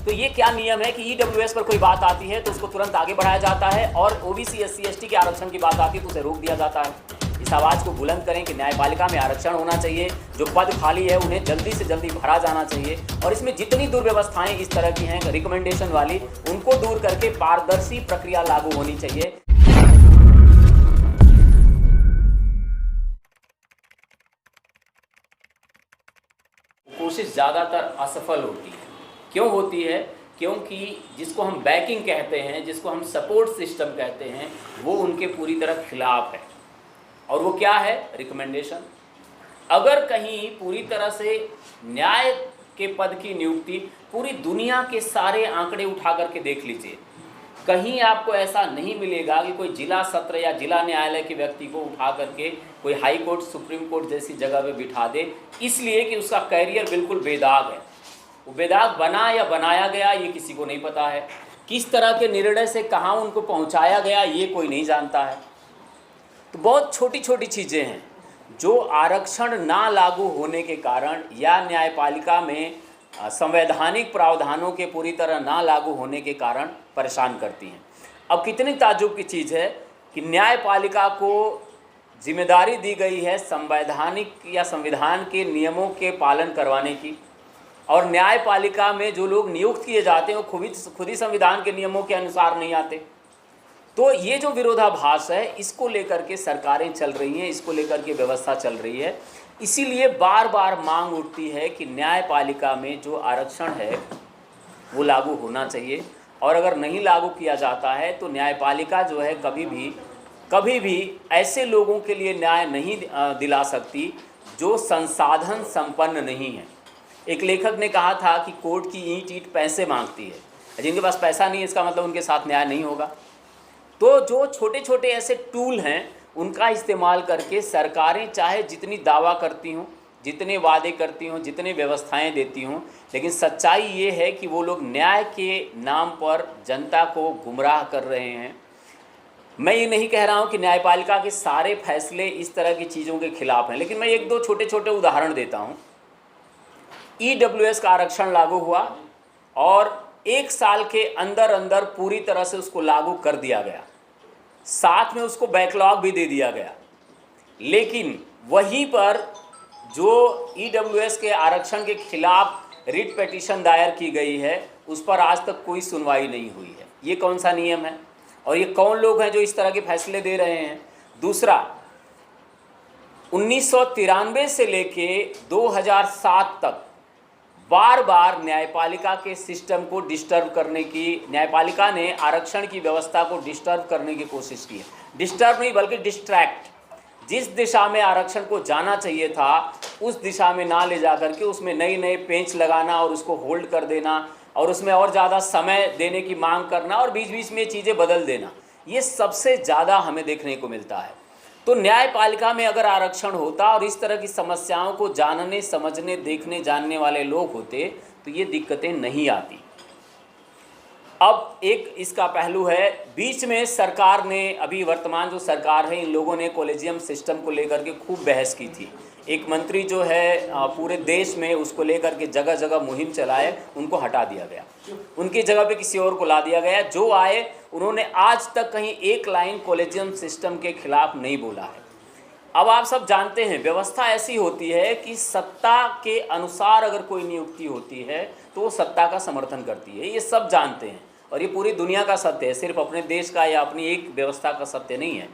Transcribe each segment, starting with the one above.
तो ये क्या नियम है कि ईडब्ल्यूएस पर कोई बात आती है तो उसको तुरंत आगे बढ़ाया जाता है, और ओबीसी एससी एसटी के आरक्षण की बात आती है तो उसे रोक दिया जाता है। इस आवाज़ को बुलंद करें कि न्यायपालिका में आरक्षण होना चाहिए, जो पद खाली है उन्हें जल्दी से जल्दी भरा जाना चाहिए, और इसमें जितनी दुर्व्यवस्थाएं इस तरह की हैं रिकमेंडेशन वाली, उनको दूर करके पारदर्शी प्रक्रिया लागू होनी चाहिए। कोशिश ज़्यादातर असफल होती है। क्यों होती है? क्योंकि जिसको हम बैकिंग कहते हैं, जिसको हम सपोर्ट सिस्टम कहते हैं, वो उनके पूरी तरह खिलाफ है। और वो क्या है? रिकमेंडेशन। अगर कहीं पूरी तरह से न्याय के पद की नियुक्ति, पूरी दुनिया के सारे आंकड़े उठा करके देख लीजिए, कहीं आपको ऐसा नहीं मिलेगा कि कोई जिला सत्र या जिला न्यायालय के व्यक्ति को उठा करके कोई हाई कोर्ट, सुप्रीम कोर्ट जैसी जगह पे बिठा दे, इसलिए कि उसका कैरियर बिल्कुल बेदाग है। वो बेदाग बना या बनाया गया ये किसी को नहीं पता है। किस तरह के निर्णय से कहाँ उनको पहुँचाया गया ये कोई नहीं जानता है। तो बहुत छोटी छोटी चीज़ें हैं जो आरक्षण ना लागू होने के कारण या न्यायपालिका में संवैधानिक प्रावधानों के पूरी तरह ना लागू होने के कारण परेशान करती हैं। अब कितनी ताज्जुब की चीज़ है कि न्यायपालिका को जिम्मेदारी दी गई है संवैधानिक या संविधान के नियमों के पालन करवाने की, और न्यायपालिका में जो लोग नियुक्त किए जाते हैं वो खुद ही संविधान के नियमों के अनुसार नहीं आते। तो ये जो विरोधाभास है, इसको लेकर के सरकारें चल रही हैं, इसको लेकर के व्यवस्था चल रही है। इसीलिए बार बार मांग उठती है कि न्यायपालिका में जो आरक्षण है वो लागू होना चाहिए, और अगर नहीं लागू किया जाता है तो न्यायपालिका जो है कभी भी ऐसे लोगों के लिए न्याय नहीं दिला सकती जो संसाधन संपन्न नहीं है। एक लेखक ने कहा था कि कोर्ट की ईंट ईंट पैसे मांगती है, जिनके पास पैसा नहीं है इसका मतलब उनके साथ न्याय नहीं होगा। तो जो छोटे छोटे ऐसे टूल हैं उनका इस्तेमाल करके सरकारें चाहे जितनी दावा करती हों, जितने वादे करती हों, जितने व्यवस्थाएं देती हों, लेकिन सच्चाई ये है कि वो लोग न्याय के नाम पर जनता को गुमराह कर रहे हैं। मैं ये नहीं कह रहा हूँ कि न्यायपालिका के सारे फैसले इस तरह की चीज़ों के खिलाफ हैं, लेकिन मैं एक दो छोटे छोटे उदाहरण देता हूँ। ईडब्ल्यूएस का आरक्षण लागू हुआ और 1 साल के अंदर अंदर पूरी तरह से उसको लागू कर दिया गया, साथ में उसको बैकलॉग भी दे दिया गया। लेकिन वहीं पर जो ईडब्ल्यूएस के आरक्षण के खिलाफ रिट पिटीशन दायर की गई है उस पर आज तक कोई सुनवाई नहीं हुई है। ये कौन सा नियम है और ये कौन लोग हैं जो इस तरह के फैसले दे रहे हैं? दूसरा, 1993 से लेके 2007 तक बार बार न्यायपालिका के सिस्टम को डिस्टर्ब करने की, न्यायपालिका ने आरक्षण की व्यवस्था को डिस्टर्ब करने की कोशिश की है। डिस्टर्ब नहीं बल्कि डिस्ट्रैक्ट। जिस दिशा में आरक्षण को जाना चाहिए था उस दिशा में ना ले जा करके उसमें नए नए पेंच लगाना और उसको होल्ड कर देना और उसमें और ज़्यादा समय देने की मांग करना और बीच बीच में चीज़ें बदल देना, ये सबसे ज़्यादा हमें देखने को मिलता है। तो न्यायपालिका में अगर आरक्षण होता और इस तरह की समस्याओं को जानने, समझने, देखने, जानने वाले लोग होते तो ये दिक्कतें नहीं आती। अब एक इसका पहलू है, बीच में सरकार ने, अभी वर्तमान जो सरकार है, इन लोगों ने कॉलेजियम सिस्टम को लेकर के खूब बहस की थी। एक मंत्री जो है पूरे देश में उसको लेकर के जगह जगह मुहिम चलाए, उनको हटा दिया गया, उनकी जगह पे किसी और को ला दिया गया। जो आए उन्होंने आज तक कहीं एक लाइन कॉलेजियम सिस्टम के खिलाफ नहीं बोला है। अब आप सब जानते हैं व्यवस्था ऐसी होती है कि सत्ता के अनुसार अगर कोई नियुक्ति होती है तो वो सत्ता का समर्थन करती है, ये सब जानते हैं और ये पूरी दुनिया का सत्य है, सिर्फ अपने देश का या अपनी एक व्यवस्था का सत्य नहीं है।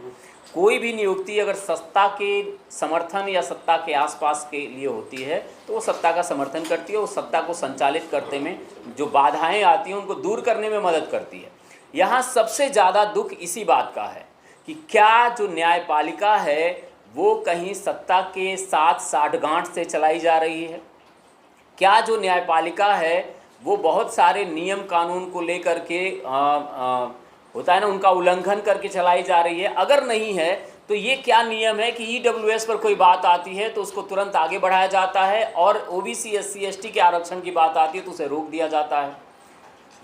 कोई भी नियुक्ति अगर सत्ता के समर्थन या सत्ता के आसपास के लिए होती है तो वो सत्ता का समर्थन करती है, वो सत्ता को संचालित करने में जो बाधाएं आती हैं उनको दूर करने में मदद करती है। यहाँ सबसे ज़्यादा दुख इसी बात का है कि क्या जो न्यायपालिका है वो कहीं सत्ता के साथ साठगांठ से चलाई जा रही है? क्या जो न्यायपालिका है वो बहुत सारे नियम कानून को लेकर के होता है ना, उनका उल्लंघन करके चलाई जा रही है? अगर नहीं है तो ये क्या नियम है कि ईडब्ल्यूएस पर कोई बात आती है तो उसको तुरंत आगे बढ़ाया जाता है और ओबीसी एससी एसटी के आरक्षण की बात आती है तो उसे रोक दिया जाता है?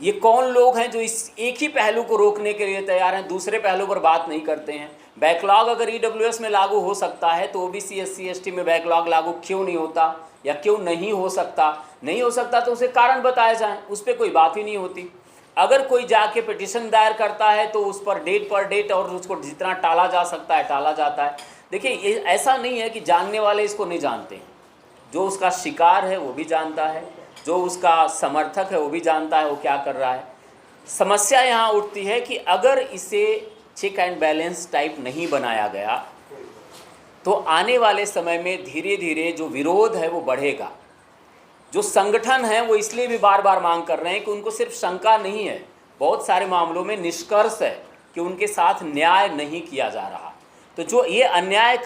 ये कौन लोग हैं जो इस एक ही पहलू को रोकने के लिए तैयार हैं, दूसरे पहलू पर बात नहीं करते हैं? बैकलॉग अगर ईडब्ल्यूएस में लागू हो सकता है तो ओबीसी एससी एसटी में बैकलॉग लागू क्यों नहीं होता? या क्यों नहीं हो सकता, नहीं हो सकता तो उसे कारण बताए जाएं, उस पर कोई बात ही नहीं होती। अगर कोई जाके पिटिशन दायर करता है तो उस पर डेट और उसको जितना टाला जा सकता है टाला जाता है। देखिए ये ऐसा नहीं है कि जानने वाले इसको नहीं जानते हैं, जो उसका शिकार है वो भी जानता है, जो उसका समर्थक है वो भी जानता है वो क्या कर रहा है। समस्या यहाँ उठती है कि अगर इसे चेक एंड बैलेंस टाइप नहीं बनाया गया तो आने वाले समय में धीरे धीरे जो विरोध है वो बढ़ेगा। जो संगठन है वो इसलिए भी बार बार मांग कर रहे हैं कि उनको सिर्फ शंका नहीं है, बहुत सारे मामलों में निष्कर्ष है कि उनके साथ न्याय नहीं किया जा रहा। तो जो ये अन्याय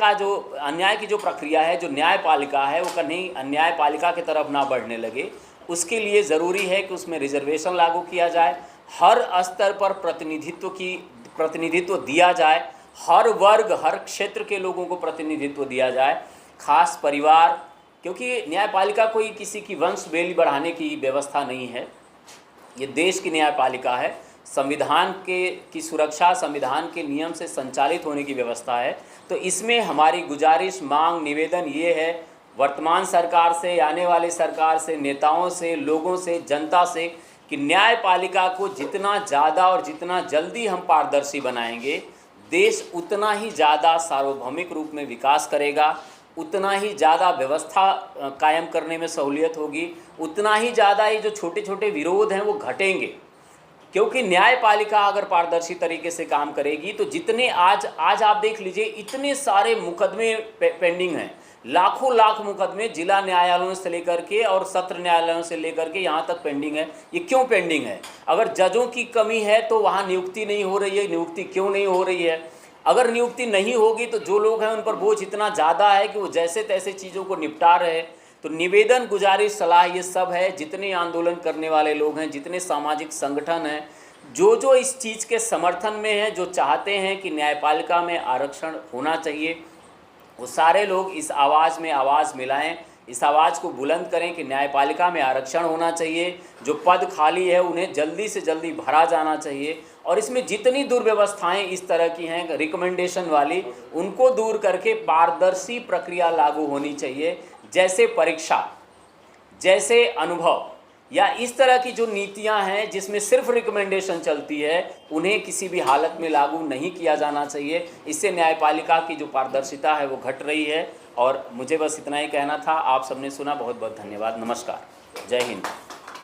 की जो प्रक्रिया है, जो न्यायपालिका है, वो कहीं अन्यायपालिका की तरफ ना बढ़ने लगे, उसके लिए ज़रूरी है कि उसमें रिजर्वेशन लागू किया जाए, हर स्तर पर प्रतिनिधित्व दिया जाए, हर वर्ग हर क्षेत्र के लोगों को प्रतिनिधित्व दिया जाए, खास परिवार, क्योंकि न्यायपालिका कोई किसी की वंश बेली बढ़ाने की व्यवस्था नहीं है, ये देश की न्यायपालिका है, संविधान की सुरक्षा, संविधान के नियम से संचालित होने की व्यवस्था है। तो इसमें हमारी गुजारिश, मांग, निवेदन ये है वर्तमान सरकार से, आने वाली सरकार से, नेताओं से, लोगों से, जनता से, कि न्यायपालिका को जितना ज़्यादा और जितना जल्दी हम पारदर्शी बनाएंगे, देश उतना ही ज़्यादा सार्वभौमिक रूप में विकास करेगा, उतना ही ज़्यादा व्यवस्था कायम करने में सहूलियत होगी, उतना ही ज़्यादा ये जो छोटे छोटे विरोध हैं वो घटेंगे। क्योंकि न्यायपालिका अगर पारदर्शी तरीके से काम करेगी तो जितने आज आप देख लीजिए इतने सारे मुकदमे पेंडिंग हैं, लाखों लाख मुकदमे जिला न्यायालयों से लेकर के और सत्र न्यायालयों से लेकर के यहाँ तक पेंडिंग है। ये क्यों पेंडिंग है? अगर जजों की कमी है तो वहाँ नियुक्ति नहीं हो रही है, नियुक्ति क्यों नहीं हो रही है? अगर नियुक्ति नहीं होगी तो जो लोग हैं उन पर बोझ इतना ज़्यादा है कि वो जैसे तैसे चीज़ों को निपटा रहे। तो निवेदन, गुजारिश, सलाह ये सब है, जितने आंदोलन करने वाले लोग हैं, जितने सामाजिक संगठन हैं, जो इस चीज़ के समर्थन में हैं, जो चाहते हैं कि न्यायपालिका में आरक्षण होना चाहिए, वो सारे लोग इस आवाज़ में आवाज़ मिलाएं, इस आवाज़ को बुलंद करें कि न्यायपालिका में आरक्षण होना चाहिए, जो पद खाली है उन्हें जल्दी से जल्दी भरा जाना चाहिए, और इसमें जितनी दुर्व्यवस्थाएं इस तरह की हैं रिकमेंडेशन वाली, उनको दूर करके पारदर्शी प्रक्रिया लागू होनी चाहिए। जैसे परीक्षा, जैसे अनुभव, या इस तरह की जो नीतियां हैं जिसमें सिर्फ रिकमेंडेशन चलती है, उन्हें किसी भी हालत में लागू नहीं किया जाना चाहिए। इससे न्यायपालिका की जो पारदर्शिता है वो घट रही है। और मुझे बस इतना ही कहना था। आप सबने सुना, बहुत बहुत धन्यवाद। नमस्कार, जय हिंद।